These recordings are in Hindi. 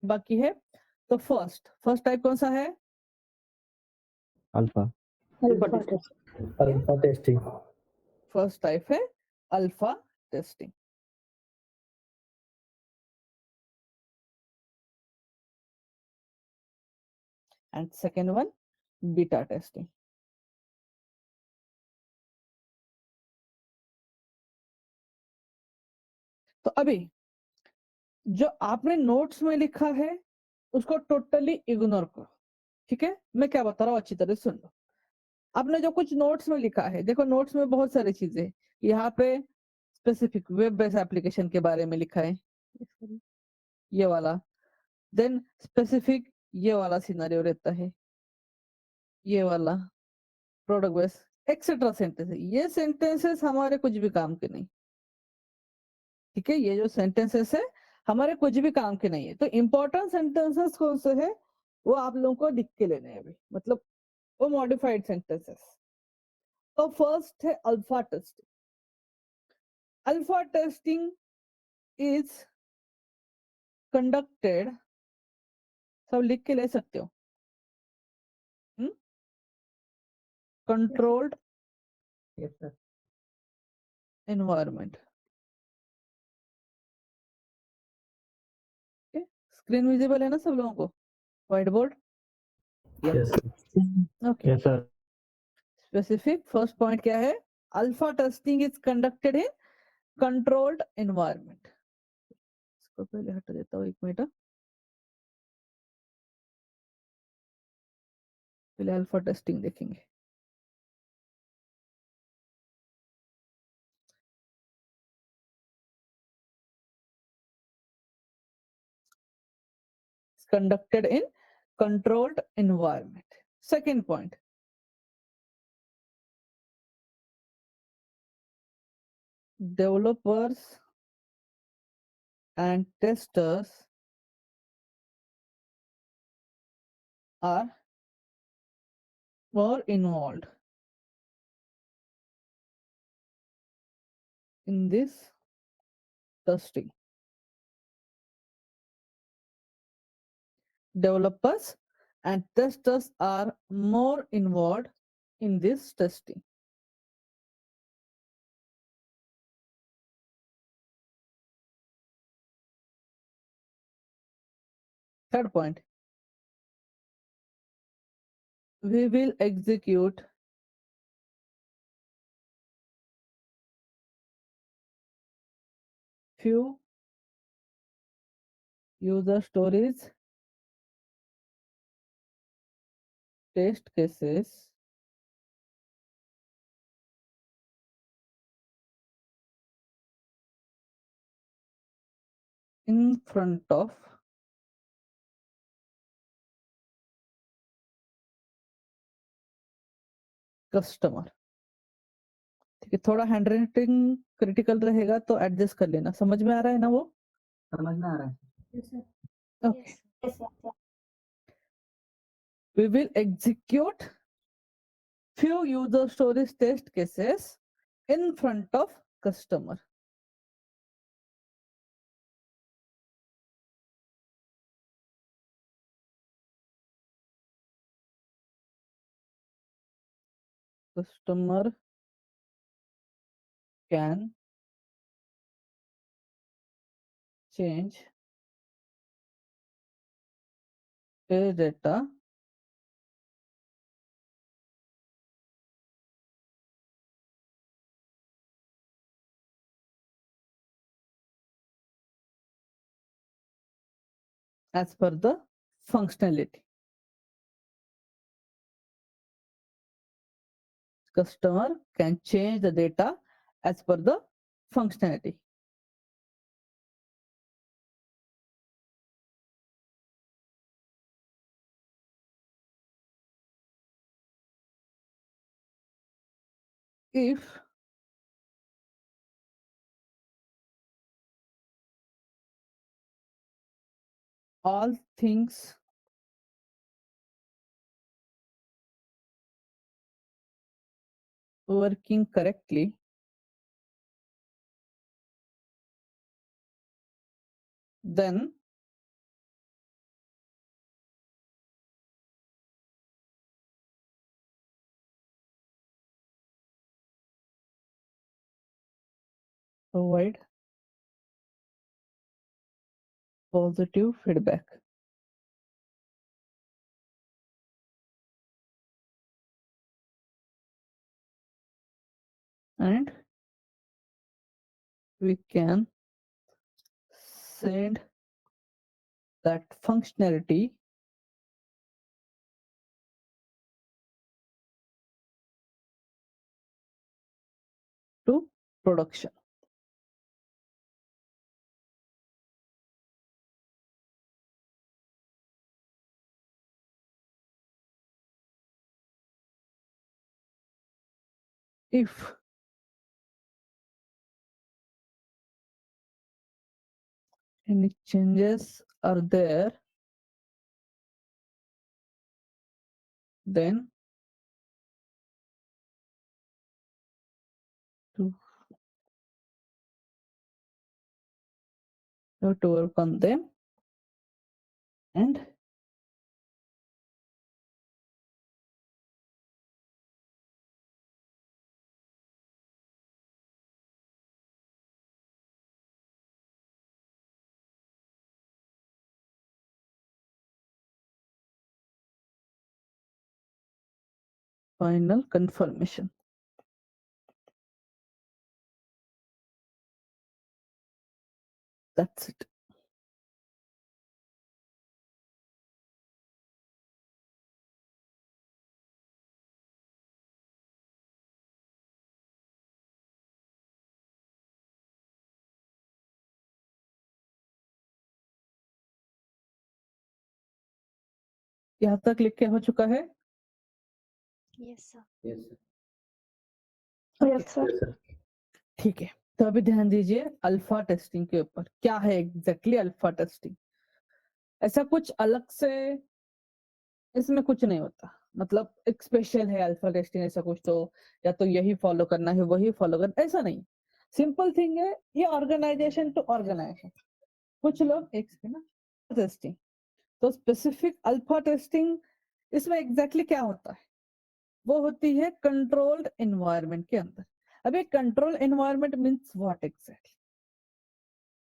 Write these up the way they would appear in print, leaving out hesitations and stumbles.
बाकी है। तो फर्स्ट टाइप कौन सा है? Alpha alpha testing. First type है alpha testing. And second one beta testing. तो अभी जो आपने नोट्स में लिखा है उसको टोटली इग्नोर करो, ठीक है? मैं क्या बता रहा हूँ अच्छी तरह सुन लो। आपने जो कुछ नोट्स में लिखा है, देखो नोट्स में बहुत सारी चीजें, यहाँ पे स्पेसिफिक वेब बेस्ड एप्लीकेशन के बारे में लिखा है, ये वाला। देन स्पेसिफिक ये वाला सिनेरियो रहता है, ये वाला प्रोडक्ट बेस्ड एक्सेट्रा सेंटेंस। ये सेंटेंसेस हमारे कुछ भी काम के नहीं, ठीक है? ये जो सेंटेंसेस है हमारे कुछ भी काम के नहीं है। तो इंपॉर्टेंट सेंटेंसेस कौन से है वो आप लोगों को लिख के लेने हैं अभी, मतलब वो मॉडिफाइड सेंटेंसेस। तो फर्स्ट है alpha testing. Alpha testing is conducted, सब लिख के ले सकते हो, कंट्रोल्ड एनवायरनमेंट। स्क्रीन विजिबल है ना सब लोगों को? White board? Yes okay. Yes sir. Specific first point क्या है? Alpha testing is conducted in controlled environment. इसको पहले हटा देता हूँ, एक मिनट। पहले अल्फा टेस्टिंग देखेंगे। Conducted in controlled environment. Second point, developers and testers are more involved in this testing. Developers and testers are more involved in this testing. Third point, we will execute few user stories, test cases, in front of customer. ठीक है, थोड़ा हैंड राइटिंग क्रिटिकल रहेगा तो एडजस्ट कर लेना। समझ में आ रहा है ना? वो समझ में आ रहा है। okay. We will execute few user stories test cases in front of customer. Customer can change a data as per the functionality. Customer can change the data as per the functionality. If all things working correctly, then provide positive feedback. And we can send that functionality to production. If any changes are there, then to have to work on them and final confirmation. That's it. यहाँ तक लिख के हो चुका है? Yes, sir. Yes, sir. Yes, sir. Yes, sir. ठीक है, तो अभी ध्यान दीजिए अल्फा टेस्टिंग के ऊपर। क्या है एग्जैक्टली अल्फा टेस्टिंग? ऐसा कुछ अलग से इसमें कुछ नहीं होता, मतलब एक स्पेशल है अल्फा टेस्टिंग ऐसा कुछ, तो या तो यही फॉलो करना है वही फॉलो करना, ऐसा नहीं। सिंपल थिंग है, ये ऑर्गेनाइजेशन टू ऑर्गेनाइजेशन। कुछ लोग एक सेकंड ना, टेस्टिंग तो स्पेसिफिक अल्फा टेस्टिंग, इसमें एग्जैक्टली क्या होता है? वो होती है कंट्रोल्ड एनवायरनमेंट के अंदर। अभी control environment means what exactly,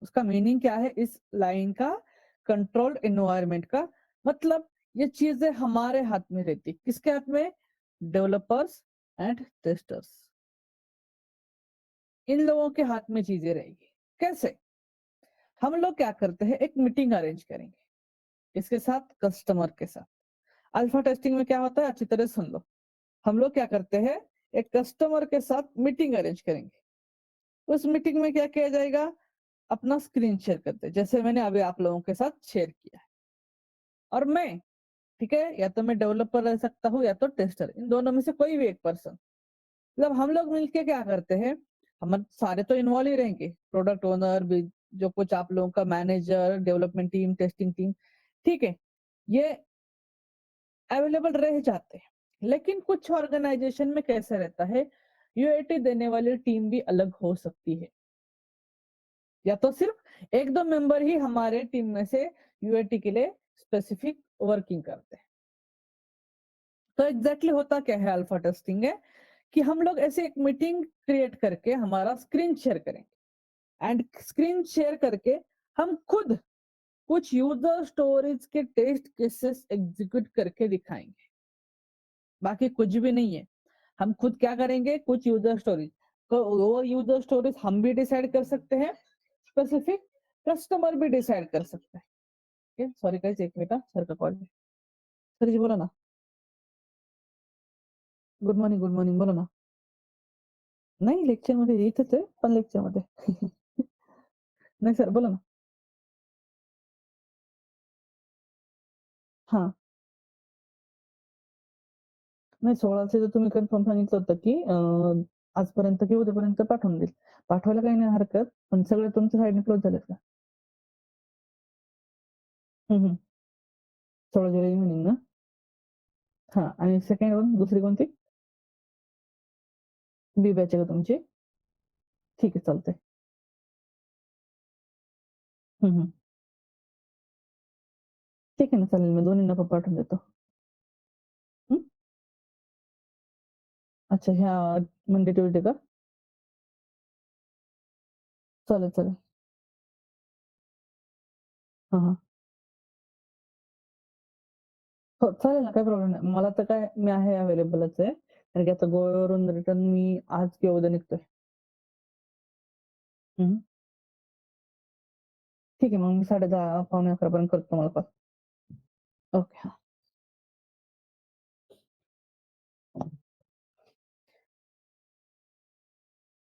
उसका मीनिंग क्या है इस लाइन का? कंट्रोल्ड एनवायरनमेंट का मतलब ये चीजें हमारे हाथ में रहती, किसके हाथ में? डेवलपर्स एंड टेस्टर्स, इन लोगों के हाथ में चीजें रहेगी। कैसे? हम लोग क्या करते हैं, एक मीटिंग अरेंज करेंगे, किसके साथ? कस्टमर के साथ। अल्फा टेस्टिंग में क्या होता है, अच्छी तरह सुन लो। हम लोग क्या करते हैं, एक कस्टमर के साथ मीटिंग अरेंज करेंगे। उस मीटिंग में क्या किया जाएगा? अपना स्क्रीन शेयर करते हैं, जैसे मैंने अभी आप लोगों के साथ शेयर किया है। और मैं, ठीक है, या तो मैं डेवलपर रह सकता हूँ या तो टेस्टर, इन दोनों में से कोई भी एक पर्सन। मतलब हम लोग मिलके क्या करते हैं, हम सारे तो इन्वॉल्व ही रहेंगे, प्रोडक्ट ओनर भी, जो कुछ आप लोगों का manager, development team, testing team, ठीक है, ये अवेलेबल रह जाते हैं। लेकिन कुछ ऑर्गेनाइजेशन में कैसे रहता है, यूएटी देने वाली टीम भी अलग हो सकती है, या तो सिर्फ एक दो मेंबर ही हमारे टीम में से यूएटी के लिए स्पेसिफिक वर्किंग करते हैं। तो एग्जैक्टली होता क्या है अल्फा टेस्टिंग है कि हम लोग ऐसे एक मीटिंग क्रिएट करके हमारा स्क्रीन शेयर करेंगे, एंड स्क्रीन शेयर करके हम खुद कुछ यूजर स्टोरेज के टेस्ट केसेस एग्जीक्यूट करके दिखाएंगे। बाकी कुछ भी नहीं है, हम खुद क्या करेंगे, कुछ यूजर स्टोरेज, तो वो यूजर स्टोरेज हम भी डिसाइड कर सकते हैं, स्पेसिफिक कस्टमर भी डिसाइड कर सकते हैं। सॉरी गाइस, एक मिनट, सर का कॉल है। सर जी बोलो ना। गुड मॉर्निंग, गुड मॉर्निंग, बोलो ना। नाही लेक्चर मध्ये इथंच आहे, पण लेक्चर मध्ये नाही सर बोला ना. हा, नाही 16चे तर तुम्ही कन्फर्म सांगितलं होतं की आजपर्यंत किंवा उद्यापर्यंत पाठवून देईल. पाठवायला काही नाही हरकत, पण सगळे तुमच्या साईडने क्लोज झालेत का? 16 जुलै इव्हनिंग ना? हा, आणि सेकंड वन दुसरी कोणती? बी बॅच आहे का तुमची? ठीक आहे, चालतंय. ठीक आहे ना, चालेल, मी दोन्हींना पण पाठवून देतो. अच्छा, ह्या मंडे ट्युजडे का? चालेल चालेल. हां, हां. हो, चालेल ना, काही प्रॉब्लेम नाही. मला तर काय मी आहे अवेलेबलच आहे. कारण की आता गोव्यावरून रिटर्न मी आज किंवा उद्या निघतोय. हं. ठीक आहे, मग मी 10:30 पावणे 11 पर्यंत करतो तुम्हाला कॉल. ओके. हां.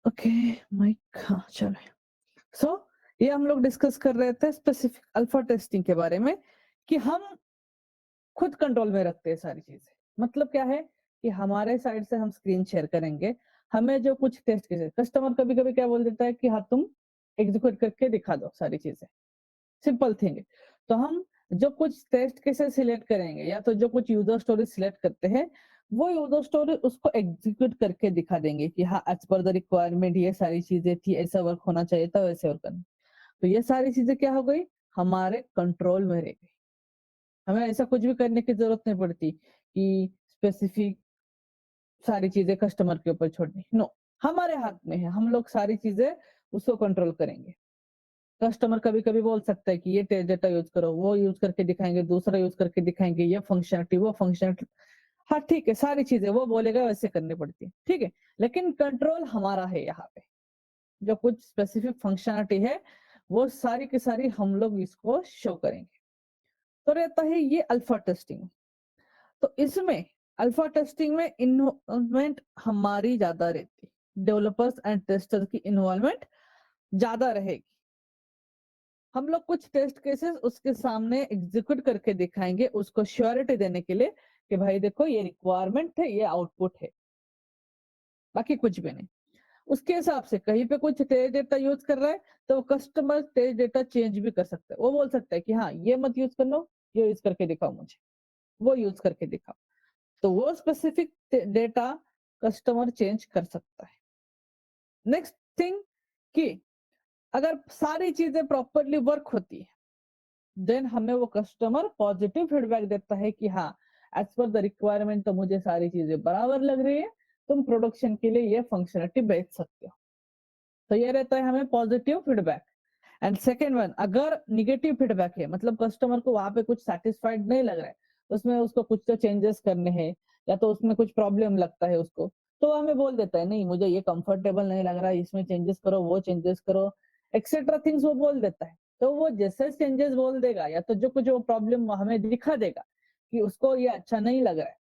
ओके, माइक हाँ, चलो. सो ये हम लोग डिस्कस कर रहे थे स्पेसिफिक अल्फा टेस्टिंग के बारे में कि हम खुद कंट्रोल में रखते हैं सारी चीजें. मतलब क्या है कि हमारे साइड से हम स्क्रीन शेयर करेंगे. हमें जो कुछ टेस्ट केसेस कस्टमर कभी-कभी क्या बोल देता है कि हाँ, तुम एग्जीक्यूट करके दिखा दो सारी चीजें. सिंपल थिंग है. तो हम जो कुछ टेस्ट केसेस सिलेक्ट करेंगे या तो जो कुछ यूजर स्टोरी सिलेक्ट करते हैं, वो यूजर स्टोरी उसको एग्जीक्यूट करके दिखा देंगे कि हाँ, एज़ पर द रिक्वायरमेंट ये सारी चीजें थी, ऐसा वर्क होना चाहिए था, वैसे वर्क करना. तो ये सारी चीजें क्या हो गई? हमारे कंट्रोल में रह गई. हमें ऐसा कुछ भी करने की ज़रूरत नहीं पड़ती कि स्पेसिफिक सारी चीज़ें कस्टमर के ऊपर छोड़नी. नो, हमारे हाथ में है. हम लोग सारी चीज़ें उसको कंट्रोल करेंगे. कस्टमर कभी-कभी बोल सकता है कि ये टेस्ट डेटा यूज़ करो, वो यूज़ करके दिखाएँगे, दूसरा यूज़ करके दिखाएँगे, ये फंक्शनैलिटी, वो फंक्शनैलिटी. हाँ, ठीक है, सारी चीज़ें वो बोलेगा वैसे करनी पड़ती है. ठीक है? लेकिन कंट्रोल हमारा है यहाँ पे. जो कुछ स्पेसिफिक फंक्शनैलिटी है, वो सारी की सारी हम लोग इसको शो करेंगे. तो रहता है ये अल्फा टेस्टिंग. तो इसमें अल्फा टेस्टिंग में इन्वॉल्वमेंट हमारी ज्यादा रहती है. डेवलपर्स एंड टेस्टर की इन्वॉल्वमेंट ज्यादा रहेगी. हम लोग कुछ टेस्ट केसेस उसके सामने एग्जीक्यूट करके दिखाएंगे उसको श्योरिटी देने के लिए कि भाई देखो ये रिक्वायरमेंट है, ये आउटपुट है, बाकी कुछ भी नहीं. उसके हिसाब से कहीं पे कुछ टेस्ट डेटा यूज कर रहा है तो कस्टमर टेस्ट डेटा चेंज भी कर सकता है. वो बोल सकता है कि हाँ, ये मत यूज कर लो, ये यूज करके दिखाओ मुझे, वो यूज करके दिखाओ. तो वो स्पेसिफिक डेटा कस्टमर चेंज कर सकता है. नेक्स्ट थिंग कि अगर सारी चीजें प्रॉपरली वर्क होती है, देन हमें वो कस्टमर पॉजिटिव फीडबैक देता है कि हाँ, एज पर द रिक्वायरमेंट तो मुझे सारी चीजें बराबर लग रही है, तुम प्रोडक्शन के लिए ये फंक्शनलिटी बेच सकते हो. तो ये रहता है हमें positive feedback. And second one, अगर निगेटिव फीडबैक है मतलब कस्टमर को वहां पे कुछ सेटिस्फाइड नहीं लग रहा है, उसमें उसको कुछ तो चेंजेस करने हैं या तो उसमें कुछ प्रॉब्लम लगता है उसको, तो हमें बोल देता है नहीं मुझे ये कंफर्टेबल नहीं लग रहा है, इसमें चेंजेस करो, वो चेंजेस करो, एक्सेट्रा थिंग्स वो बोल देता है. तो वो जैसे चेंजेस बोल देगा या तो जो कुछ वो प्रॉब्लम हमें दिखा देगा कि उसको ये अच्छा नहीं लग रहा है,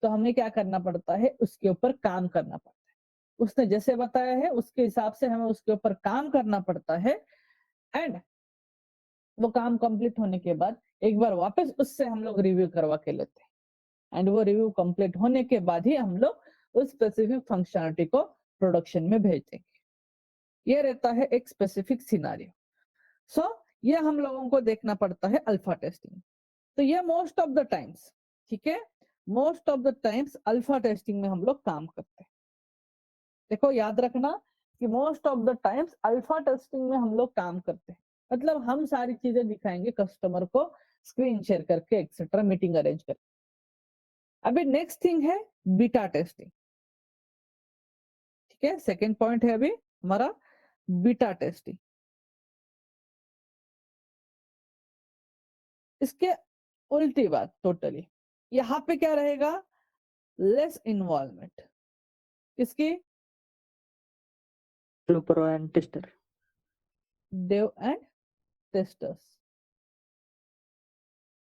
तो हमें क्या करना पड़ता है, उसके ऊपर काम करना पड़ता है. उसने जैसे बताया है उसके हिसाब से हमें उसके ऊपर काम करना पड़ता है. एंड वो काम कंप्लीट होने के बाद एक बार वापस उससे हम लोग रिव्यू करवा के लेते हैं. एंड वो रिव्यू कंप्लीट होने के बाद ही हम लोग उस स्पेसिफिक फंक्शनलिटी को प्रोडक्शन में भेज देंगे. ये रहता है एक स्पेसिफिक सिनारियो. सो ये हम लोगों को देखना पड़ता है अल्फा टेस्टिंग. तो ये मोस्ट ऑफ द टाइम्स, ठीक है, most of the times alpha testing में हम लोग काम करते हैं. देखो याद रखना कि most of the times alpha testing में हम लोग काम करते हैं. मतलब हम सारी चीजें दिखाएंगे कस्टमर को स्क्रीन शेयर करके एक्सेट्रा, मीटिंग अरेंज करके. अभी नेक्स्ट थिंग है बीटा टेस्टिंग. ठीक है, सेकेंड पॉइंट है अभी हमारा बीटा टेस्टिंग. इसके उल्टी बात टोटली. यहाँ पे क्या रहेगा, लेस इन्वॉल्वमेंट. किसकी? Developer and tester. Dev and testers.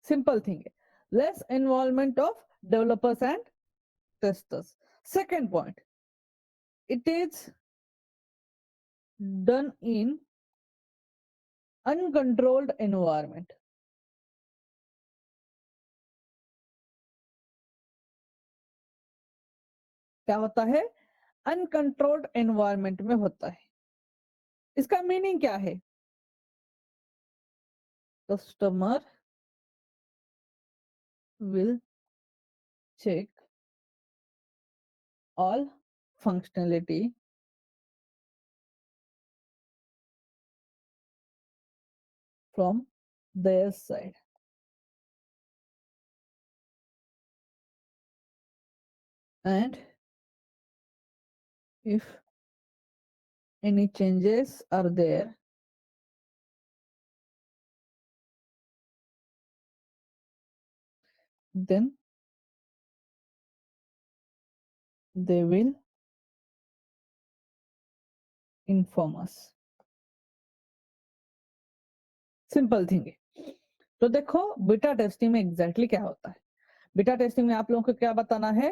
Simple thing है, less involvement of developers and testers. Second point, it is done in uncontrolled environment. क्या होता है? अनकंट्रोल्ड एनवायरमेंट में होता है. इसका मीनिंग क्या है? Customer will check all functionality from their side. And if any changes are there, then they will inform us. Simple thing है। तो देखो बीटा टेस्टिंग में एग्जैक्टली क्या होता है। बीटा टेस्टिंग में आप लोगों को क्या बताना है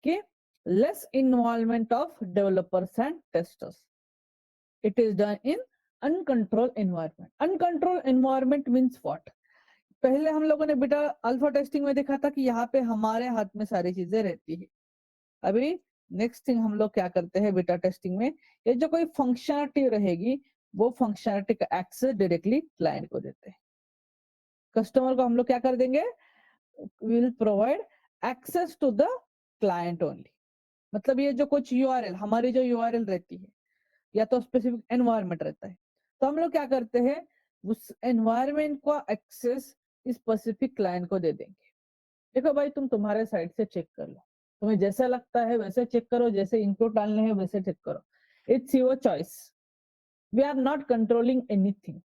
कि less involvement of developers and testers, it is done in uncontrolled environment. Uncontrolled environment means what? पहले हम लोगों ने बीटा अल्फा टेस्टिंग में देखा था कि यहाँ पे हमारे हाथ में सारी चीजें रहती है। अभी नेक्स्ट थिंग हम लोग क्या करते हैं बीटा टेस्टिंग में, ये जो कोई फंक्शनलिटी रहेगी वो फंक्शनलिटी का एक्सेस डायरेक्टली क्लाइंट को देते हैं। कस्टमर को हम लोग क्या कर देंगे, will provide access to the client only. मतलब ये जो कुछ यूआरएल, हमारी जो यूआरएल रहती है या तो स्पेसिफिक एनवायरनमेंट रहता है, तो हम लोग क्या करते हैं उस एनवायरनमेंट का एक्सेस स्पेसिफिक क्लाइंट को दे देंगे। देखो भाई तुम तुम्हारे साइड से चेक कर लो, तुम्हें जैसा लगता है वैसे चेक करो, जैसे इनपुट डालने हैं वैसे चेक करो, it's your choice. We are not controlling anything,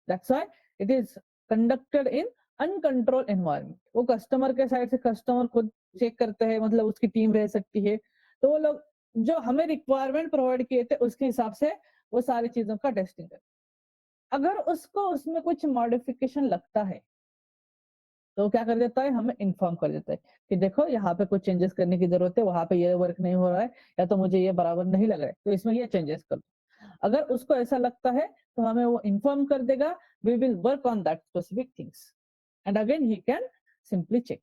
that's why it is conducted in uncontrolled environment. वो कस्टमर के साइड से कस्टमर खुद चेक करते हैं, मतलब उसकी टीम रह सकती है, तो वो लोग जो हमें रिक्वायरमेंट प्रोवाइड किए थे उसके हिसाब से वो सारी चीजों का टेस्टिंग करते। अगर उसको उसमें कुछ मॉडिफिकेशन लगता है तो क्या कर देता है, हमें इन्फॉर्म कर देता है कि देखो यहाँ पे कुछ चेंजेस करने की जरूरत है, वहां पे ये वर्क नहीं हो रहा है, या तो मुझे ये बराबर नहीं लग रहा है, तो इसमें ये चेंजेस कर दो। अगर उसको ऐसा लगता है तो हमें वो इन्फॉर्म कर देगा, we will work on that specific things and again he can simply check.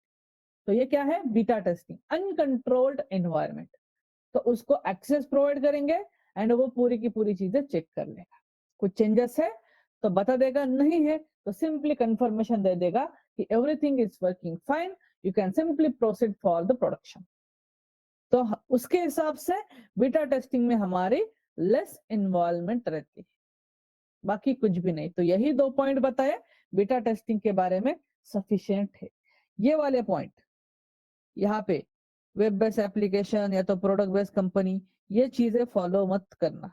तो ये क्या है, बीटा टेस्टिंग, अनकंट्रोल्ड एनवायरनमेंट। तो उसको एक्सेस प्रोवाइड करेंगे एंड वो पूरी की पूरी चीजें चेक कर लेगा। कुछ चेंजेस है तो बता देगा, नहीं है तो सिंपली कंफर्मेशन दे देगा कि everything is working fine, you can simply proceed for the production. तो उसके हिसाब से बीटा टेस्टिंग में हमारी लेस इन्वॉल्वमेंट रहती है, बाकी कुछ भी नहीं। तो यही 2 पॉइंट बताए बीटा टेस्टिंग के बारे में, सफिशिएंट है। ये वाले पॉइंट यहाँ पे वेब बेस्ड एप्लीकेशन या तो प्रोडक्ट बेस्ड कंपनी, ये चीजें फॉलो मत करना,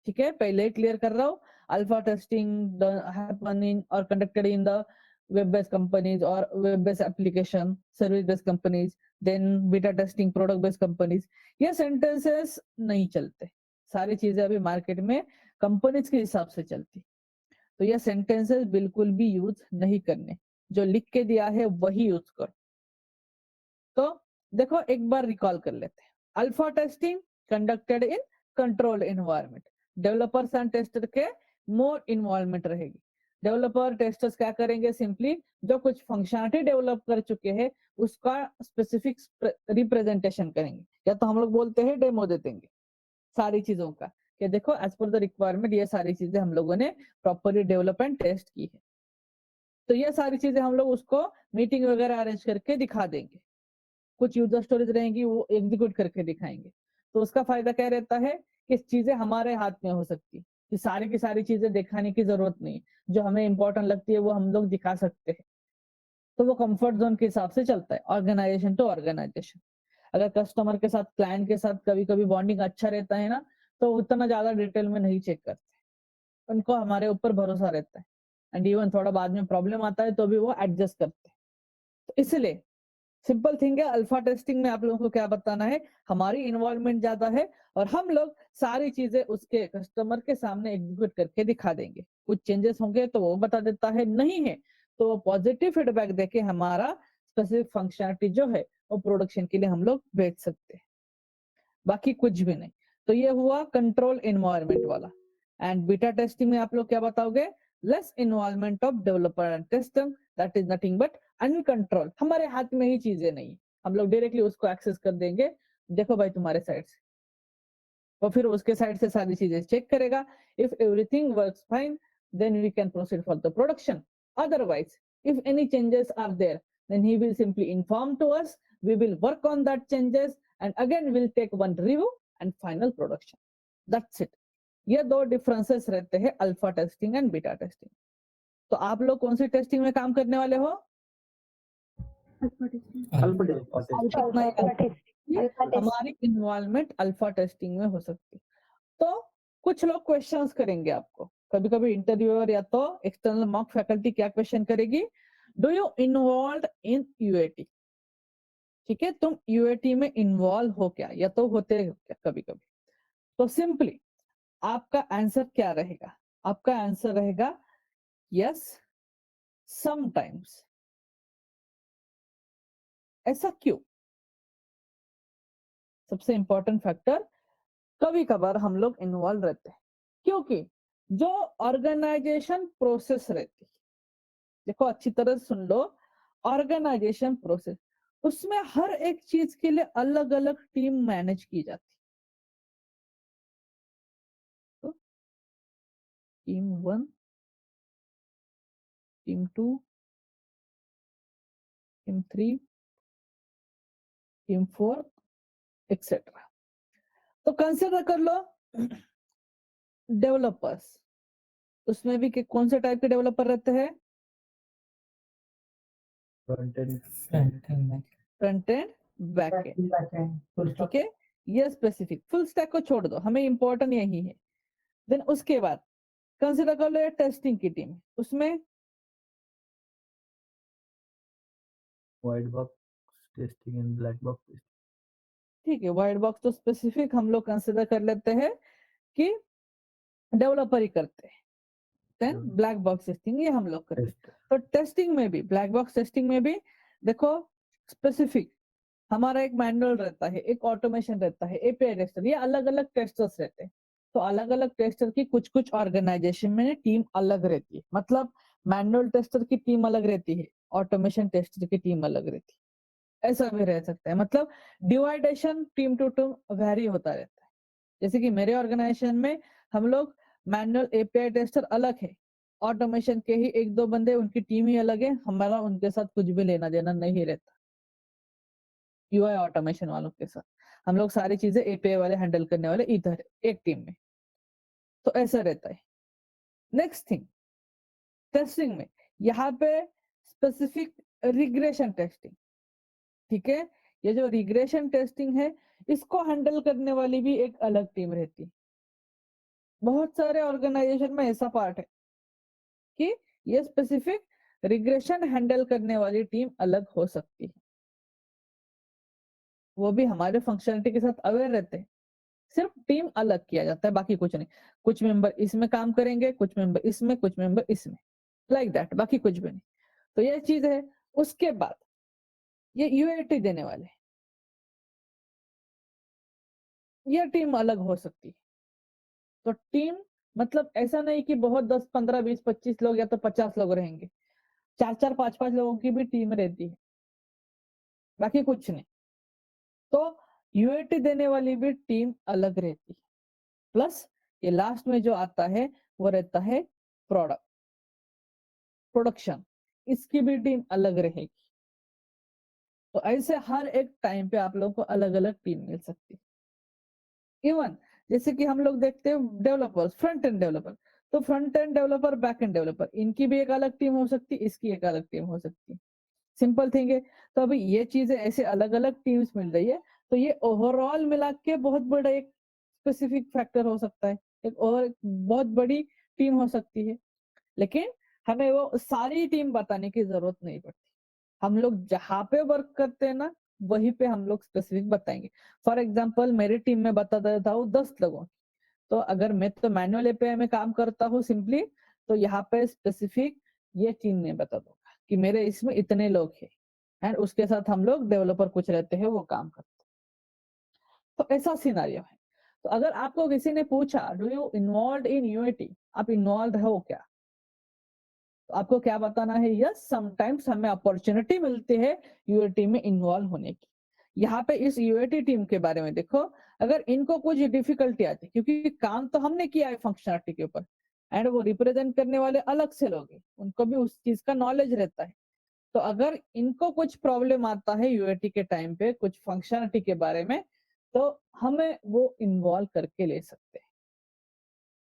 ठीक है। पहले क्लियर कर रहा हूँ, alpha testing happening or conducted in the web based companies or web based application service based companies, then beta testing product based companies, ये सेंटेंसेस नहीं चलते। सारी चीजें अभी मार्केट में कंपनीज के हिसाब से चलती, तो ये सेंटेंसेस बिल्कुल भी यूज नहीं करने, जो लिख के दिया है वही यूज करो। तो देखो एक बार रिकॉल कर लेते हैं, alpha testing conducted in controlled environment, developers and tester के मोर इन्वॉल्वमेंट रहेगी। डेवलपर टेस्टर्स क्या करेंगे, सिंपली जो कुछ फंक्शनलिटी डेवलप कर चुके हैं उसका स्पेसिफिक रिप्रेजेंटेशन करेंगे, या तो हम लोग बोलते हैं डेमो दे देंगे सारी चीजों का, कि देखो एज पर द रिक्वायरमेंट ये सारी चीजें हम लोगों ने प्रॉपरली डेवलप एंड टेस्ट की है। तो ये सारी चीजें हम लोग उसको मीटिंग वगैरह अरेंज करके दिखा देंगे, कुछ यूजर स्टोरीज रहेंगी वो एग्जीक्यूट करके दिखाएंगे। तो उसका फायदा क्या रहता है कि चीजें हमारे हाथ में हो सकती, कि सारी की सारी चीजें दिखाने की जरूरत नहीं, जो हमें इंपॉर्टेंट लगती है वो हम लोग दिखा सकते हैं। तो वो कंफर्ट जोन के हिसाब से चलता है, ऑर्गेनाइजेशन टू ऑर्गेनाइजेशन। अगर कस्टमर के साथ क्लाइंट के साथ कभी कभी बॉन्डिंग अच्छा रहता है ना, तो उतना ज्यादा डिटेल में नहीं चेक करते, उनको हमारे ऊपर भरोसा रहता है, एंड इवन थोड़ा बाद में प्रॉब्लम आता है तो भी वो एडजस्ट करते हैं। तो इसलिए सिंपल थिंग है, अल्फा टेस्टिंग में आप लोगों को क्या बताना है, हमारी इन्वॉल्वमेंट ज्यादा है और हम लोग सारी चीजें उसके कस्टमर के सामने एग्जीक्यूट करके दिखा देंगे। कुछ चेंजेस होंगे तो वो बता देता है, नहीं है तो वो पॉजिटिव फीडबैक देके हमारा स्पेसिफिक फंक्शनलिटी जो है वो प्रोडक्शन के लिए हम लोग भेज सकते हैं, बाकी कुछ भी नहीं। तो ये हुआ कंट्रोल एनवायरनमेंट वाला। एंड बीटा टेस्टिंग में आप लोग क्या बताओगे, less involvement of developer and tester, that is nothing but uncontrol, हमारे हाथ में ही चीजें नहीं, हम लोग डायरेक्टली उसको एक्सेस कर देंगे, देखो भाई तुम्हारे साइड से, तो फिर उसके साइड से सारी चीजें चेक करेगा। If everything works fine then we can proceed for the production, otherwise if any changes are there then he will simply inform to us, we will work on that changes and again we'll take one review and final production, that's it। ये 2 डिफरेंसेस रहते हैं alpha testing and beta testing. तो आप लोग कौन सी टेस्टिंग में काम करने वाले हो, हमारी इन्वॉल्वमेंट अल्फा टेस्टिंग में हो सकती है। तो कुछ लोग क्वेश्चंस करेंगे आपको, कभी कभी इंटरव्यूअर या तो एक्सटर्नल मॉक फैकल्टी क्या क्वेश्चन करेगी, do you involve in UAT, ठीक है, तुम यूएटी में इन्वॉल्व हो क्या, या तो होते हो क्या कभी कभी। तो सिंपली आपका आंसर क्या रहेगा, आपका आंसर रहेगा यस समटाइम्स। ऐसा क्यों? सबसे इंपॉर्टेंट फैक्टर, कभी कभार हम लोग इन्वॉल्व रहते हैं क्योंकि जो ऑर्गेनाइजेशन प्रोसेस रहती, देखो अच्छी तरह सुन लो, ऑर्गेनाइजेशन प्रोसेस, उसमें हर एक चीज के लिए अलग अलग टीम मैनेज की जाती। तो team 1, team 2, team 3, team 4 etcetera. तो कंसिडर कर लो डेवलपर्स, उसमें भी कौन से टाइप के डेवलपर रहते हैं, front end front end back and, ठीक है, ये स्पेसिफिक। फुल स्टैक को छोड़ दो, हमें इंपॉर्टेंट यही है। देन उसके बाद कंसिडर कर लो टेस्टिंग की टीम, उसमें white box testing and black box testing. ठीक है, व्हाइट बॉक्स तो स्पेसिफिक हम लोग कंसिडर कर लेते हैं कि डेवलपर ही करते हैं। देन ब्लैक बॉक्स टेस्टिंग ये हम लोग करते हैं। तो टेस्टिंग में भी, ब्लैक बॉक्स टेस्टिंग में भी देखो स्पेसिफिक हमारा एक मैनुअल रहता है, एक ऑटोमेशन रहता है, एपीआई टेस्टर, ये अलग अलग टेस्टर्स रहते हैं। तो अलग अलग टेस्टर की कुछ कुछ ऑर्गेनाइजेशन में टीम अलग रहती है, मतलब मैनुअल टेस्टर की टीम अलग रहती है, ऑटोमेशन टेस्टर की टीम अलग रहती है, ऐसा भी रह सकता है। मतलब डिवाइडेशन टीम टू टीम वेरी होता रहता है। जैसे कि मेरे ऑर्गेनाइजेशन में हम लोग मैनुअल एपीआई टेस्टर अलग है, ऑटोमेशन के ही एक दो बंदे, उनकी टीम ही अलग है, हमारा उनके साथ कुछ भी लेना देना नहीं रहता। यूआई ऑटोमेशन वालों के साथ हम लोग सारी चीजें एपीआई वाले हैंडल करने वाले इधर एक टीम में, तो ऐसा रहता है। नेक्स्ट थिंग, टेस्टिंग में यहाँ पे स्पेसिफिक रिग्रेशन टेस्टिंग, ठीक है, ये जो रिग्रेशन टेस्टिंग है इसको हैंडल करने वाली भी एक अलग टीम रहती है। बहुत सारे ऑर्गेनाइजेशन में ऐसा पार्ट है कि ये स्पेसिफिक रिग्रेशन हैंडल करने वाली टीम अलग हो सकती है, वो भी हमारे फंक्शनलिटी के साथ अवेयर रहते हैं, सिर्फ टीम अलग किया जाता है, बाकी कुछ नहीं। कुछ मेंबर इसमें काम करेंगे, कुछ मेंबर इसमें, कुछ मेंबर इसमें, लाइक दैट, बाकी कुछ भी नहीं। तो ये चीज है। उसके बाद ये यूएटी देने वाले, ये टीम अलग हो सकती है। तो टीम मतलब ऐसा नहीं कि बहुत 10 15 20 25 लोग या तो 50 लोग रहेंगे, 4 4 5 5 लोगों की भी टीम रहती है, बाकी कुछ नहीं। तो यूएटी देने वाली भी टीम अलग रहती है। प्लस ये लास्ट में जो आता है वो रहता है प्रोडक्शन, इसकी भी टीम अलग रहेगी। तो ऐसे हर एक टाइम पे आप लोग को अलग अलग टीम मिल सकती है। इवन जैसे कि हम लोग देखते हैं डेवलपर्स, फ्रंट एंड डेवलपर, तो front end developer, back end developer, इनकी भी एक अलग टीम हो सकती है, इसकी एक अलग टीम हो सकती है। सिंपल थिंग है। तो अभी ये चीजें ऐसे अलग अलग टीम्स मिल रही है, तो ये ओवरऑल मिला के बहुत बड़ा एक स्पेसिफिक फैक्टर हो सकता है, एक और बहुत बड़ी टीम हो सकती है। लेकिन हमें वो सारी टीम बताने की जरूरत नहीं पड़ती, हम लोग जहाँ पे वर्क करते हैं ना वहीं पे हम लोग स्पेसिफिक बताएंगे। फॉर एग्जाम्पल मेरी टीम में बता देता हूँ 10 लोगों की, तो अगर मैं तो मैनुअल एपीआई में काम करता हूँ सिंपली, तो यहाँ पे स्पेसिफिक ये टीम में बता दूंगा कि मेरे इसमें इतने लोग हैं, एंड उसके साथ हम लोग डेवलपर कुछ रहते हैं वो काम करते हैं। तो ऐसा सिनारियो है। तो अगर आपको किसी ने पूछा do you involve in UAT, आप इन्वॉल्व हो क्या, तो आपको क्या बताना है, यस समटाइम्स हमें अपॉर्चुनिटी मिलती है यूएटी में इन्वॉल्व होने की। यहाँ पे इस यूएटी टीम के बारे में देखो, अगर इनको कुछ डिफिकल्टी आती है, क्योंकि काम तो हमने किया है फंक्शनलिटी के ऊपर, एंड वो रिप्रेजेंट करने वाले अलग से लोग हैं, उनको भी उस चीज का नॉलेज रहता है। तो अगर इनको कुछ प्रॉब्लम आता है यूएटी के टाइम पे कुछ फंक्शनलिटी के बारे में, तो हमें वो इन्वॉल्व करके ले सकते हैं।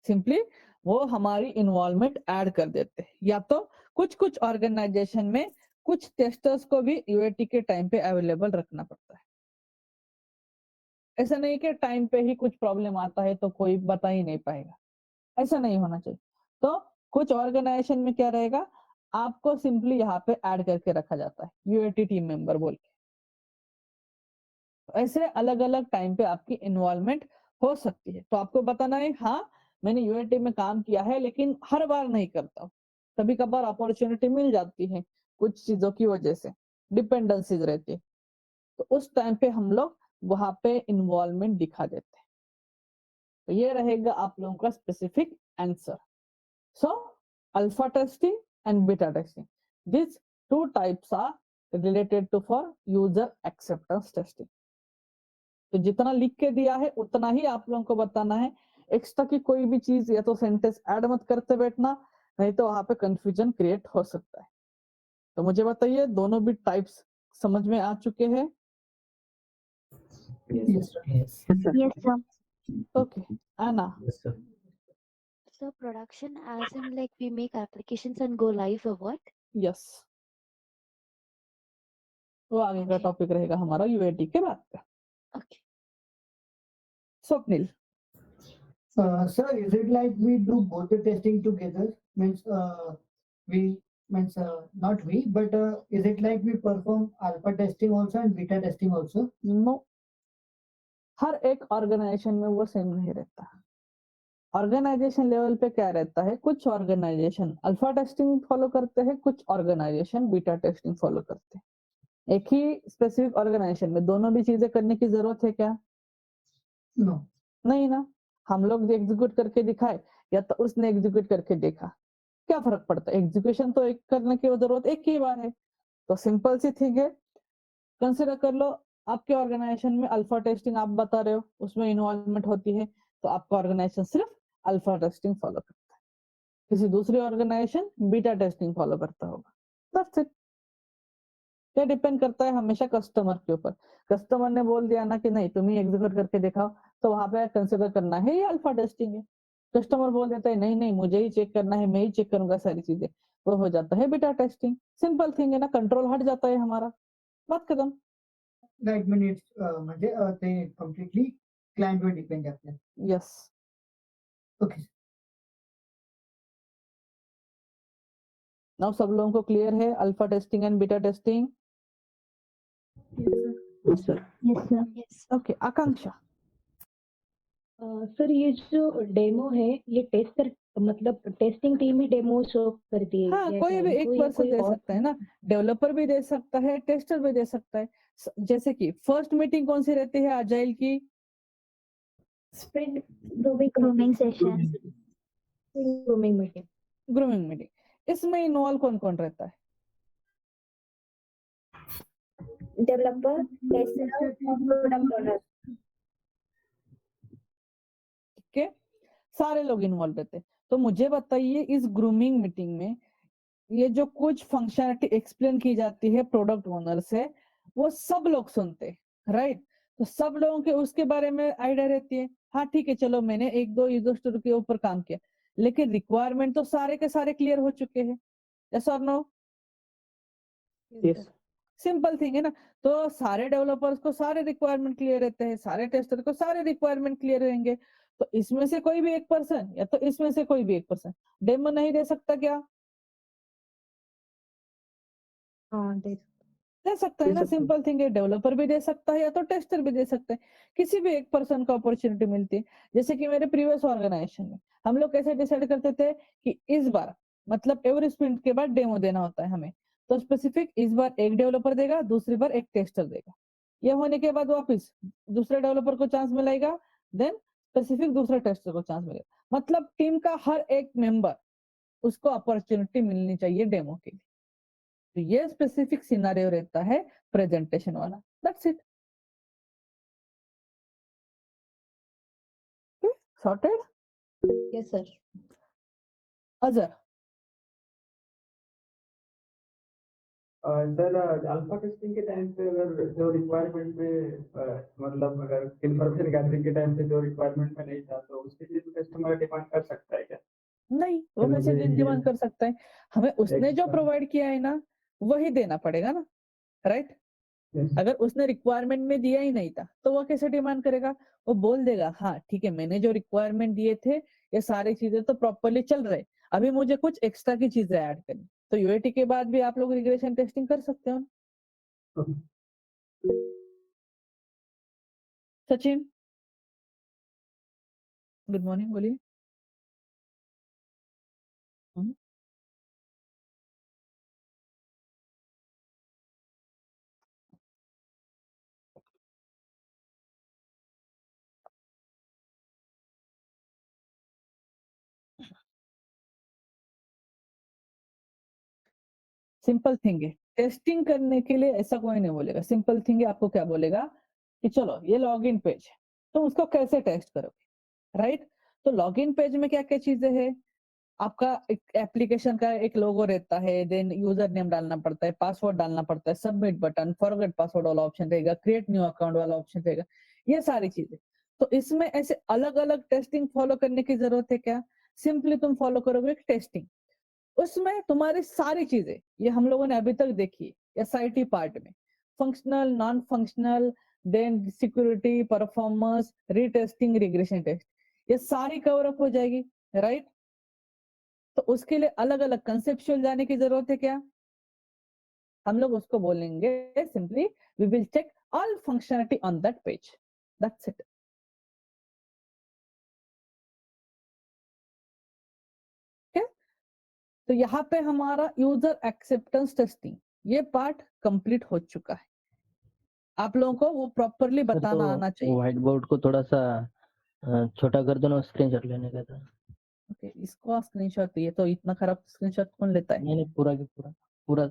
सिंपली वो हमारी इन्वॉल्वमेंट ऐड कर देते हैं। या तो कुछ कुछ ऑर्गेनाइजेशन में कुछ टेस्टर्स को भी यूएटी के टाइम पे अवेलेबल रखना पड़ता है, ऐसा नहीं कि टाइम पे ही कुछ प्रॉब्लम आता है तो कोई बता ही नहीं पाएगा, ऐसा नहीं होना चाहिए। तो कुछ ऑर्गेनाइजेशन में क्या रहेगा, आपको सिंपली यहाँ पे ऐड करके रखा जाता है यूएटी टीम मेंबर बोल के। ऐसे अलग अलग टाइम पे आपकी इन्वॉल्वमेंट हो सकती है, तो आपको बताना है हाँ मैंने यूएटी में काम किया है लेकिन हर बार नहीं करता हूँ, कभी कभार अपॉर्चुनिटी मिल जाती है कुछ चीजों की वजह से, डिपेंडेंसीज रहती है, तो उस टाइम पे हम लोग वहां पे इन्वॉल्वमेंट दिखा देते हैं। तो ये रहेगा आप लोगों का specific answer. So alpha testing and beta testing, these two types are related to for user acceptance testing। तो जितना लिख के दिया है उतना ही आप लोगों को बताना है, एक्स्ट्रा की कोई भी चीज या तो सेंटेंस ऐड मत करते बैठना, नहीं तो वहां पे कंफ्यूजन क्रिएट हो सकता है। तो मुझे बताइए दोनों भी टाइप्स समझ में आ चुके हैं? Yes, sir. Yes. Yes, sir. Okay आना। Yes, sir. So production as in like we make applications and go live or what? Yes, वो आगे का Okay. टॉपिक रहेगा हमारा यूएटी के बाद का। Okay. Swapnil, Sir, is it like we do both the testing together? Means not we, but is it like we perform alpha testing also and beta testing also? No, हर एक ऑर्गेनाइजेशन में वो सेम नहीं रहता। ऑर्गेनाइजेशन लेवल पे क्या रहता है, कुछ ऑर्गेनाइजेशन अल्फा टेस्टिंग फॉलो करते हैं, कुछ ऑर्गेनाइजेशन बीटा टेस्टिंग फॉलो करते हैं। एक ही स्पेसिफिक ऑर्गेनाइजेशन में दोनों भी चीजें करने की जरूरत है क्या? No. नहीं ना, हम लोग एग्जीक्यूट करके दिखाए या तो उसने एग्जीक्यूट करके देखा, क्या फर्क पड़ता है? एग्जीक्यूशन तो एक करने की जरूरत एक ही बार है। तो सिंपल सी थिंग है, कंसिडर कर लो आपके ऑर्गेनाइजेशन में अल्फा टेस्टिंग आप बता रहे हो उसमें इन्वॉल्वमेंट होती है, तो आपका ऑर्गेनाइजेशन सिर्फ अल्फा टेस्टिंग फॉलो करता है, किसी दूसरी ऑर्गेनाइजेशन बीटा टेस्टिंग फॉलो करता होगा। That's it. ये डिपेंड करता है हमेशा कस्टमर के ऊपर। कस्टमर ने बोल दिया ना कि नहीं तुम ही एग्जीक्यूट करके दिखाओ, तो वहां पे कंसिडर करना है ये अल्फा टेस्टिंग है। कस्टमर बोल देता है नहीं नहीं मुझे ही चेक करना है, मैं ही चेक करूंगा सारी चीजें, वो हो जाता है बीटा टेस्टिंग। सिंपल थिंग है ना, कंट्रोल हट जाता है हमारा, बात खत्म। Right, it's म्हणजे ते completely client वर depend करते हैं. Yes, Okay. नाउ सब लोगों को क्लियर है alpha testing and beta testing? Yes, sir. Yes, sir. Yes. Okay, Akanksha. Sir ये जो डेमो है ये टेस्टर मतलब टेस्टिंग टीम ही डेमो शो करती है हाँ, या कोई भी client एक को या पर्सन कोई दे और? सकता है ना, डेवलपर भी दे सकता है, टेस्टर भी दे सकता है। जैसे कि फर्स्ट मीटिंग कौन सी रहती है अजाइल की? Sprint Grooming session. Grooming meeting. Grooming meeting. इसमें इन्वॉल्व कौन कौन रहता है? Developer, tester, product owner. ठीक है, सारे लोग इन्वॉल्व रहते हैं। तो मुझे बताइए इस ग्रूमिंग मीटिंग में ये जो कुछ फंक्शनलिटी एक्सप्लेन की जाती है प्रोडक्ट ओनर से, वो सब लोग सुनते हैं, राइट? तो सब लोगों के उसके बारे में आइडिया रहती है। हाँ ठीक है, चलो मैंने एक दो यूजर स्टोरी के ऊपर काम किया, लेकिन रिक्वायरमेंट तो सारे के सारे क्लियर हो चुके हैं। यस और नो? Yes. सिंपल थिंग है ना। तो सारे डेवलपर्स को सारे रिक्वायरमेंट क्लियर रहते हैं, सारे टेस्टर को सारे रिक्वायरमेंट क्लियर रहेंगे, तो इसमें से कोई भी एक पर्सन या तो इसमें से कोई भी एक पर्सन डेमो नहीं दे सकता क्या? हाँ दे सकता है दे ना, सकते हैं। सिंपल थिंग है। डेवलपर भी दे सकता है या तो टेस्टर भी दे सकते हैं, किसी भी एक पर्सन को अपॉर्चुनिटी मिलती है। जैसे कि मेरे प्रीवियस ऑर्गेनाइजेशन में हम लोग कैसे डिसाइड करते थे कि इस बार मतलब एवरी स्प्रिंट के बाद डेमो देना होता है हमें, तो स्पेसिफिक इस बार एक डेवलपर देगा, दूसरी बार एक टेस्टर देगा। ये होने के बाद वापस दूसरे डेवलपर को चांस मिलेगा, देन स्पेसिफिक दूसरे टेस्टर को चांस मिलेगा। मतलब टीम का हर एक मेंबर उसको अपॉर्चुनिटी मिलनी चाहिए डेमो के लिए। तो ये स्पेसिफिक सिनेरियो रहता है प्रेजेंटेशन वाला। That's it, sorted. Yes sir. अजर, सर अल्फा टेस्टिंग के टाइम पे अगर जो रिक्वायरमेंट में मतलब अगर इन्फॉर्मेशन गैदरिंग के टाइम पे जो रिक्वायरमेंट में नहीं था तो उसके लिए तो कस्टमर डिमांड कर सकता है क्या? नहीं वो तो कैसे मुझे डिमांड कर सकता है? हमें उसने जो एक- प्रोवाइड किया है ना वही देना पड़ेगा ना, राइट? Yes. अगर उसने रिक्वायरमेंट में दिया ही नहीं था तो वो कैसे डिमांड करेगा? वो बोल देगा हाँ ठीक है, मैंने जो रिक्वायरमेंट दिए थे ये सारी चीजें तो प्रॉपर्ली चल रहे, अभी मुझे कुछ एक्स्ट्रा की चीजें ऐड करनी। तो यूएटी के बाद भी आप लोग रिग्रेशन टेस्टिंग कर सकते हो। Okay. सचिन, गुड मॉर्निंग, बोलिए। हम्म, सिंपल थिंग है, टेस्टिंग करने के लिए ऐसा कोई नहीं बोलेगा। सिंपल थिंग है, आपको क्या बोलेगा कि चलो ये लॉगिन पेज है, तो उसको कैसे टेस्ट करोगे, राइट? तो लॉगिन पेज में क्या क्या चीजें हैं? आपका एक एप्लीकेशन का एक लोगो रहता है, देन यूजर नेम डालना पड़ता है, पासवर्ड डालना पड़ता है, सबमिट बटन, फॉरगेट पासवर्ड वाला ऑप्शन रहेगा, क्रिएट न्यू अकाउंट वाला ऑप्शन रहेगा, ये सारी चीजें। तो इसमें ऐसे अलग अलग टेस्टिंग फॉलो करने की जरूरत है क्या? सिंपली तुम फॉलो करोगे टेस्टिंग, उसमें तुम्हारी सारी चीजें ये हम लोगों ने अभी तक देखी एसआईटी पार्ट में, functional, non functional, then security, performance, retesting, regression test, ये सारी कवर अप हो जाएगी, राइट? तो उसके लिए अलग अलग कंसेप्चुअल जाने की जरूरत है क्या? हम लोग उसको बोलेंगे simply we will check all functionality on that page, that's it. तो यहाँ पे हमारा यूजर एक्सेप्टेंस टेस्टिंग ये पार्ट कंप्लीट हो चुका है। आप लोगों को वो प्रॉपरली सर बताना आना तो चाहिए। व्हाइट बोर्ड को थोड़ा सा छोटा कर दो ना, स्क्रीनशॉट लेने का था। ओके, इसको स्क्रीनशॉट, ये तो इतना खराब स्क्रीनशॉट कौन लेता है? नहीं नहीं, पूरा के पूरा पूरा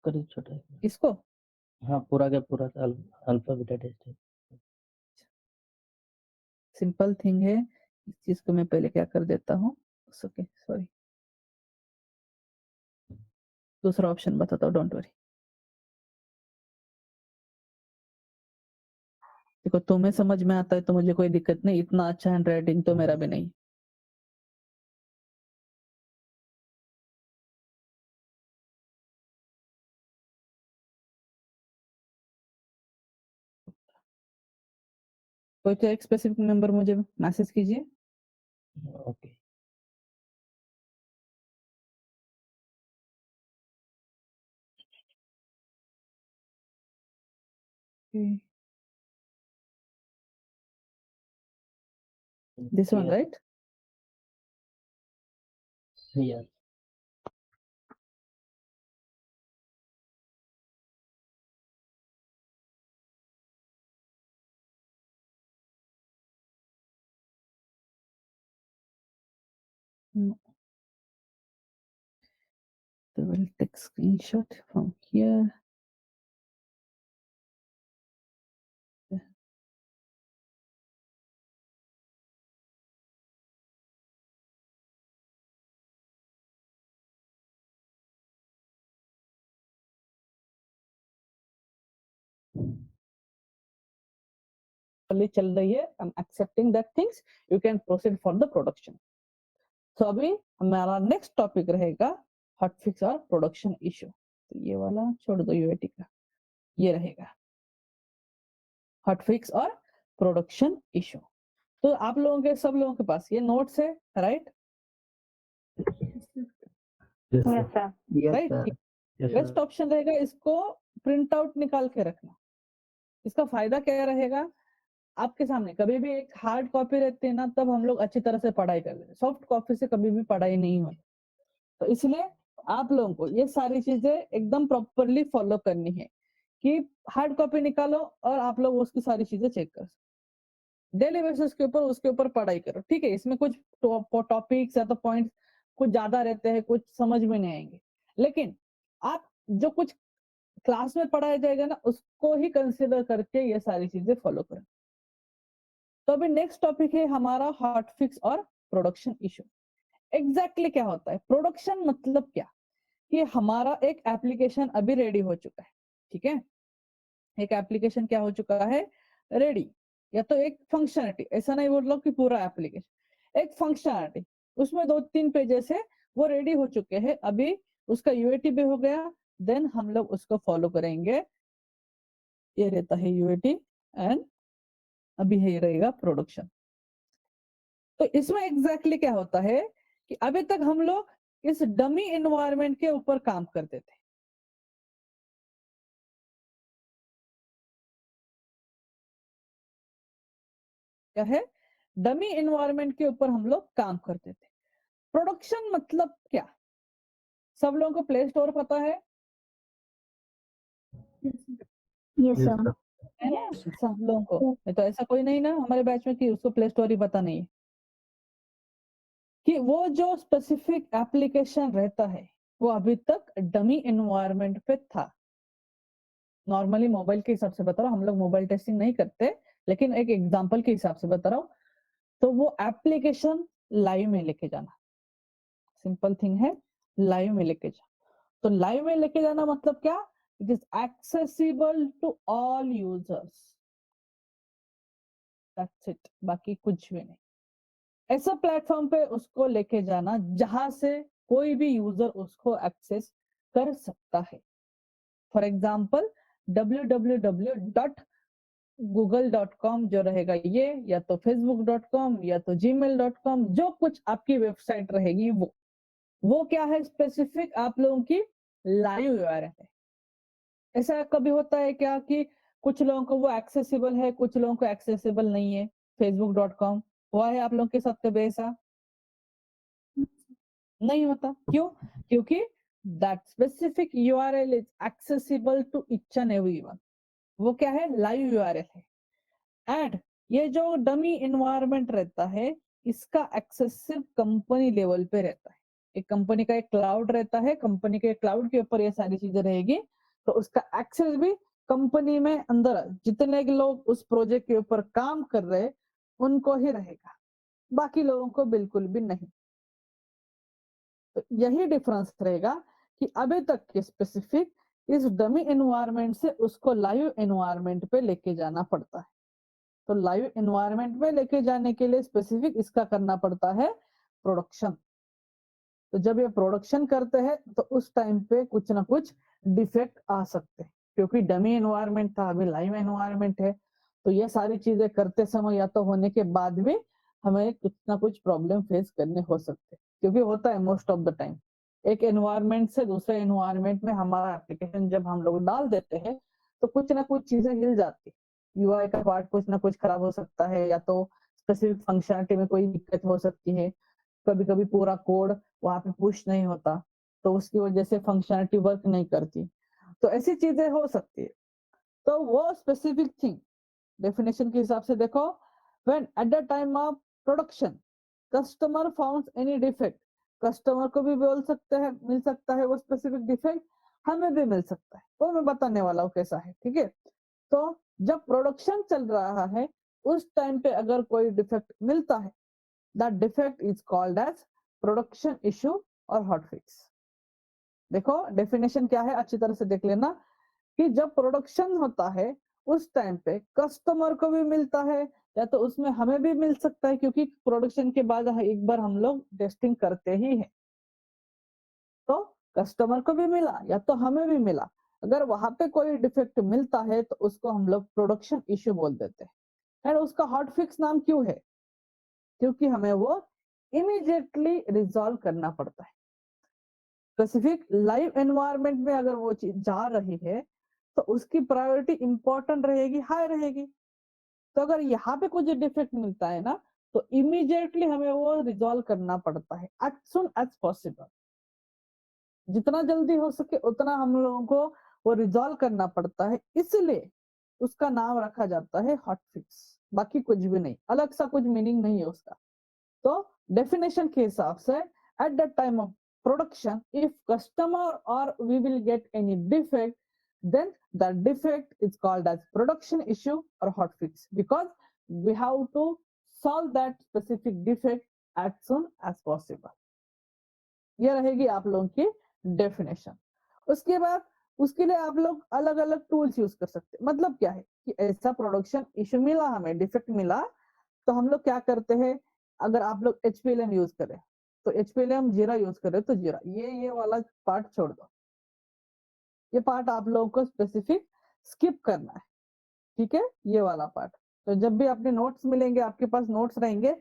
कर दो छोटा। इसको हाँ पूरा के पूरा अल्फा बीटा टेस्ट है। सिंपल थिंग है, इस चीज को मैं पहले क्या कर देता हूँ। ओके सॉरी, दूसरा ऑप्शन बताता हूँ, डोंट वरी। देखो तुम्हें समझ में आता है तो मुझे कोई दिक्कत नहीं, इतना अच्छा हैंड राइटिंग तो मेरा भी नहीं। कोई तो एक स्पेसिफिक मेंबर मुझे मैसेज कीजिए। Okay this one right? Yes So we'll take screenshot from here. चल रही है, I'm accepting that things, you can proceed for the production. तो अभी हमारा नेक्स्ट टॉपिक रहेगा हॉटफिक्स और प्रोडक्शन इशू। तो ये वाला छोड़ दो यूएटी का, ये रहेगा हॉटफिक्स और प्रोडक्शन इशू। तो आप लोगों के, सब लोगों के पास ये नोट्स है, right? Yes sir. Right, best option रहेगा इसको प्रिंट आउट निकाल के रखना। इसका फायदा क्या रहेगा? आपके सामने कभी भी एक हार्ड कॉपी रहती है ना, तब हम लोग अच्छी तरह से पढ़ाई कर लेते हैं, सॉफ्ट कॉपी से कभी भी पढ़ाई नहीं होती। तो इसलिए आप लोगों को ये सारी चीजें एकदम प्रॉपरली फॉलो करनी है कि हार्ड कॉपी निकालो और आप लोग उसकी सारी चीजें चेक कर, डेली बेसिस के ऊपर उसके ऊपर पढ़ाई करो, ठीक है? इसमें कुछ टॉपिक्स या तो पॉइंट्स कुछ ज्यादा रहते हैं, कुछ समझ में नहीं आएंगे, लेकिन आप जो कुछ क्लास में पढ़ाया जाएगा ना, उसको ही कंसिडर करके ये सारी चीजें फॉलो करें। तो अभी नेक्स्ट टॉपिक है हमारा हॉटफिक्स और प्रोडक्शन इशू। एग्जैक्टली क्या होता है प्रोडक्शन? मतलब क्या कि हमारा एक एप्लीकेशन अभी रेडी हो चुका है, ठीक है? एक एप्लीकेशन क्या हो चुका है? रेडी, या तो एक फंक्शनलिटी, ऐसा नहीं बोल लो कि पूरा एप्लीकेशन, एक फंक्शनलिटी, उसमें 2-3 पेजेस है, वो रेडी हो चुके हैं, अभी उसका यूएटी भी हो गया, देन हम लोग उसको फॉलो करेंगे ये रहता है यूएटी एंड अभी है ये रहेगा प्रोडक्शन। तो इसमें एग्जैक्टली क्या होता है कि अभी तक हम लोग इस डमी एनवायरनमेंट के ऊपर काम करते थे। क्या है? डमी एनवायरनमेंट के ऊपर हम लोग काम करते थे। प्रोडक्शन मतलब क्या? सब लोगों को प्ले स्टोर पता है? Yes Yes, sir. sir. है ना? सब लोगों को। नहीं तो ऐसा कोई नहीं ना हमारे बैच में कि उसको प्ले स्टोर ही पता नहीं है। कि वो जो स्पेसिफिक एप्लीकेशन रहता है वो अभी तक डमी एनवायरनमेंट पे था। नॉर्मली मोबाइल के हिसाब से बता रहा हूँ, हम लोग मोबाइल टेस्टिंग नहीं करते, लेकिन एक एग्जांपल के हिसाब से बता रहा हूँ। तो वो एप्लीकेशन लाइव में लेके जाना, सिंपल थिंग है, लाइव में लेके जाना। तो लाइव में लेके जाना मतलब क्या? It is accessible to all users, that's it, बाकी कुछ भी नहीं। ऐसा प्लेटफॉर्म पे उसको लेके जाना जहां से कोई भी यूजर उसको एक्सेस कर सकता है। फॉर एग्जाम्पल www.google.com जो रहेगा ये, या तो facebook.com या तो gmail.com, जो कुछ आपकी वेबसाइट रहेगी वो क्या है? स्पेसिफिक आप लोगों की लाइव यूआरएल है। ऐसा कभी होता है क्या कि कुछ लोगों को वो एक्सेसिबल है, कुछ लोगों को एक्सेसिबल नहीं है? facebook.com हुआ है आप लोगों के साथ कभी ऐसा? नहीं होता। क्यों? क्योंकि that specific URL is accessible to each and everyone. वो क्या है? लाइव यूआरएल है। एंड ये जो डमी एनवायरनमेंट रहता है इसका एक्सेस सिर्फ कंपनी लेवल पे रहता है। एक कंपनी का एक क्लाउड रहता है, कंपनी के क्लाउड के ऊपर ये सारी चीजें रहेगी, तो उसका एक्सेस भी कंपनी में अंदर जितने लोग उस प्रोजेक्ट के ऊपर काम कर रहे उनको ही रहेगा, बाकी लोगों को बिल्कुल भी नहीं। तो यही डिफरेंस रहेगा कि अभी तक के स्पेसिफिक इस डमी एनवायरनमेंट से उसको लाइव एनवायरनमेंट पे लेके जाना पड़ता है। तो लाइव एनवायरनमेंट में लेके जाने के लिए स्पेसिफिक इसका करना पड़ता है प्रोडक्शन। तो जब ये प्रोडक्शन करते हैं तो उस टाइम पे कुछ ना कुछ डिफेक्ट आ सकते हैं, क्योंकि डमी एनवायरनमेंट था, अभी लाइव एनवायरनमेंट है। तो ये सारी चीजें करते समय या तो होने के बाद भी हमें कुछ ना कुछ प्रॉब्लम फेस करने हो सकते हैं, क्योंकि होता है मोस्ट ऑफ द टाइम। एक एनवायरनमेंट से दूसरे एनवायरनमेंट में हमारा एप्लीकेशन जब हम लोग डाल देते हैं तो कुछ ना कुछ चीजें हिल जाती है। यूआई का पार्ट कुछ ना कुछ खराब हो सकता है, या तो स्पेसिफिक फंक्शनलिटी में कोई दिक्कत हो सकती है। कभी कभी पूरा कोड वहां पे पुश नहीं होता, तो उसकी वजह से फंक्शनलिटी वर्क नहीं करती। तो ऐसी चीजें हो सकती है। तो वो स्पेसिफिक थिंग डेफिनेशन के हिसाब से देखो, when eight the time of production customer found any defect, customer को भी बोल सकते हैं, मिल सकता है वो स्पेसिफिक डिफेक्ट, हमें भी मिल सकता है, वो मैं बताने वाला हूँ कैसा है। ठीक है? तो जब प्रोडक्शन चल रहा है उस टाइम पे अगर कोई डिफेक्ट मिलता है, that defect is called as production issue और हॉट फिक्स। देखो डेफिनेशन क्या है, अच्छी तरह से देख लेना कि जब प्रोडक्शन होता है उस टाइम पे कस्टमर को भी मिलता है, या तो उसमें हमें भी मिल सकता है, क्योंकि प्रोडक्शन के बाद एक बार हम लोग टेस्टिंग करते ही हैं। तो कस्टमर को भी मिला या तो हमें भी मिला, अगर वहां पे कोई डिफेक्ट मिलता है तो उसको हम लोग प्रोडक्शन इश्यू बोल देते हैं। एंड उसका हॉट फिक्स नाम क्यों है? क्योंकि हमें वो इमीडिएटली रिजॉल्व करना पड़ता है। स्पेसिफिक लाइव एनवायरनमेंट में अगर वो चीज जा रही है तो उसकी प्रायोरिटी इंपॉर्टेंट रहेगी, हाई रहेगी। तो अगर यहाँ पे कुछ डिफेक्ट मिलता है ना तो इमीडिएटली हमें वो रिजॉल्व करना पड़ता है एज सुन एज पॉसिबल। जितना जल्दी हो सके उतना हम लोगों को वो रिजॉल्व करना पड़ता है, इसलिए उसका नाम रखा जाता है हॉट फिक्स, बाकी कुछ भी नहीं, अलग सा कुछ मीनिंग नहीं है उसका। तो डेफिनेशन के हिसाब से at the time of production if customer or we will get any defect, then the defect is called as production issue or hotfix, because we have to solve that specific defect as soon as possible. ये रहेगी आप लोगों की डेफिनेशन। उसके बाद उसके लिए आप लोग अलग अलग टूल्स यूज कर सकते हैं। मतलब क्या है कि ऐसा प्रोडक्शन इश्यू मिला, हमें डिफेक्ट मिला, तो हम लोग क्या करते हैं, अगर आप लोग HPLM यूज करें तो HPLM, जीरा यूज करें तो जीरा, ये वाला पार्ट छोड़ दो, ये पार्ट आप लोगों को स्पेसिफिक स्किप करना है। ठीक है, ये वाला पार्ट। तो जब भी आपने नोट्स मिलेंगे, आपके पास नोट्स रहेंगे,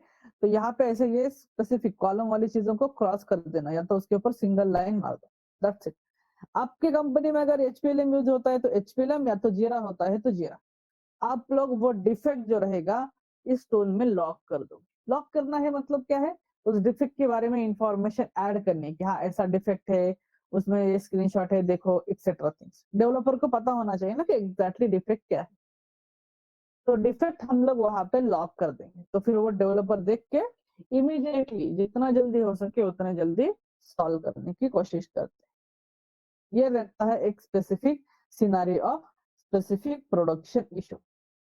तो यहाँ पे ऐसे ये स्पेसिफिक कॉलम वाली चीजों को क्रॉस कर देना, या तो उसके ऊपर सिंगल लाइन मार दो, दैट्स इट। आपकी कंपनी में अगर HPLM यूज होता है तो HPLM, या तो जीरा होता है तो जीरा। आप लोग वो डिफेक्ट जो रहेगा इस टूल में लॉक कर दो। लॉक करना है मतलब क्या है, उस डिफेक्ट के बारे में इंफॉर्मेशन ऐड करनी है कि हाँ ऐसा डिफेक्ट है, उसमें ये स्क्रीनशॉट है देखो, एक्सेट्रा थिंग्स। डेवलपर को पता होना चाहिए ना कि एग्जैक्टली डिफेक्ट क्या है। तो डिफेक्ट हम लोग वहां पे लॉक कर देंगे, तो फिर वो डेवलपर देख के इमीडिएटली जितना जल्दी हो सके उतना जल्दी सॉल्व करने की कोशिश करते हैं। ये रहता है एक specific scenario of specific production issue.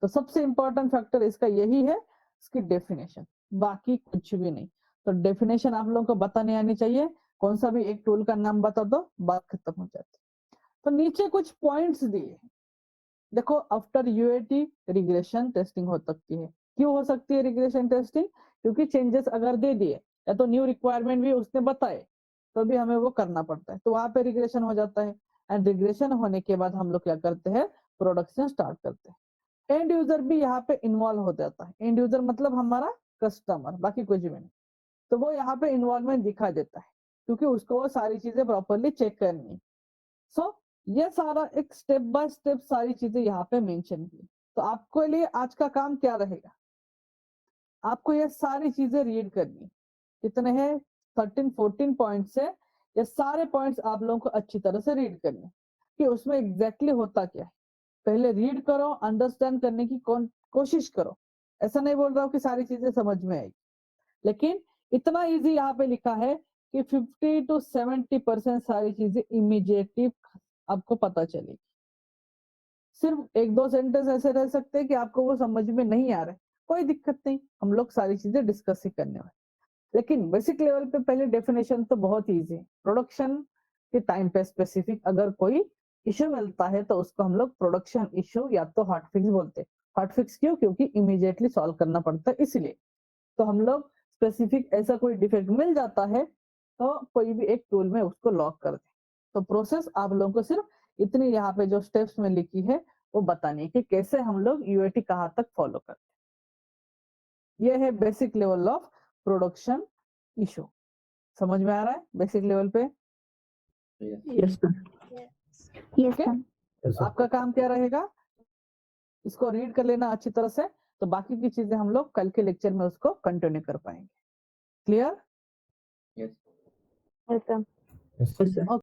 तो सबसे इंपॉर्टेंट फैक्टर इसका यही है, इसकी डेफिनेशन, बाकी कुछ भी नहीं। तो डेफिनेशन आप लोगों को बताने आनी चाहिए, कौन सा भी एक टूल का नाम बता दो, बात खत्म हो जाती। तो नीचे कुछ पॉइंट्स दिए, देखो आफ्टर यूएटी रिग्रेशन टेस्टिंग हो सकती है। क्यों हो सकती है रिग्रेशन टेस्टिंग? क्योंकि चेंजेस अगर दे दिए या तो न्यू रिक्वायरमेंट भी उसने बताए तो भी हमें वो करना पड़ता है, तो वहां पे रिग्रेशन हो जाता है। एंड रिग्रेशन होने के बाद हम लोग क्या करते हैं, प्रोडक्शन स्टार्ट करते हैं। एंड यूजर भी यहाँ पे इन्वॉल्व हो जाता है। एंड यूजर मतलब हमारा कस्टमर, बाकी कुछ भी नहीं। तो वो यहाँ पे इन्वॉल्वमेंट दिखा देता है, क्योंकि उसको वो सारी चीजें प्रॉपरली चेक करनी है। सो ये सारा एक स्टेप बाय स्टेप सारी चीजें यहाँ पे मेंशन की। तो आपको लिए आज का काम क्या रहेगा, आपको ये सारी चीजें रीड करनी। कितने हैं, 13-14 पॉइंट्स है। ये सारे पॉइंट्स आप लोगों को अच्छी तरह से रीड करने कि उसमें एग्जैक्टली होता क्या है। पहले रीड करो, अंडरस्टैंड करने की कोशिश करो। ऐसा नहीं बोल रहा हूँ कि सारी चीजें समझ में आएगी, लेकिन इतना इजी यहाँ पे लिखा है कि 50 to 70% सारी चीजें इमीडिएटली आपको पता चलेगी। सिर्फ एक दो सेंटेंस ऐसे रह सकते हैं कि आपको वो समझ में नहीं आ रहा है, कोई दिक्कत नहीं, हम लोग सारी चीजें डिस्कस ही करने वाले। लेकिन बेसिक लेवल पे पहले डेफिनेशन तो बहुत इजी है। प्रोडक्शन के टाइम पे स्पेसिफिक अगर कोई इश्यू मिलता है तो उसको हम लोग प्रोडक्शन इश्यू या तो हॉट फिक्स बोलते हैं। हॉट फिक्स क्यों? क्योंकि इमीडिएटली सॉल्व करना पड़ता है इसलिए। तो हम लोग स्पेसिफिक ऐसा कोई डिफेक्ट मिल जाता है तो कोई भी एक टूल में उसको लॉक कर दे। तो प्रोसेस आप लोगों को सिर्फ इतनी यहाँ पे जो स्टेप्स में लिखी है वो बतानी है कि कैसे हम लोग यूएटी कहाँ तक फॉलो करते हैं। ये है basic level of production issue. समझ में आ रहा है बेसिक लेवल पे? Yes sir. Yes, Okay. ma'am. Yes sir. आपका काम क्या रहेगा, इसको रीड कर लेना अच्छी तरह से, तो बाकी की चीजें हम लोग कल के लेक्चर में उसको कंटिन्यू कर पाएंगे। Clear? Yes Yes, ma'am. Sir.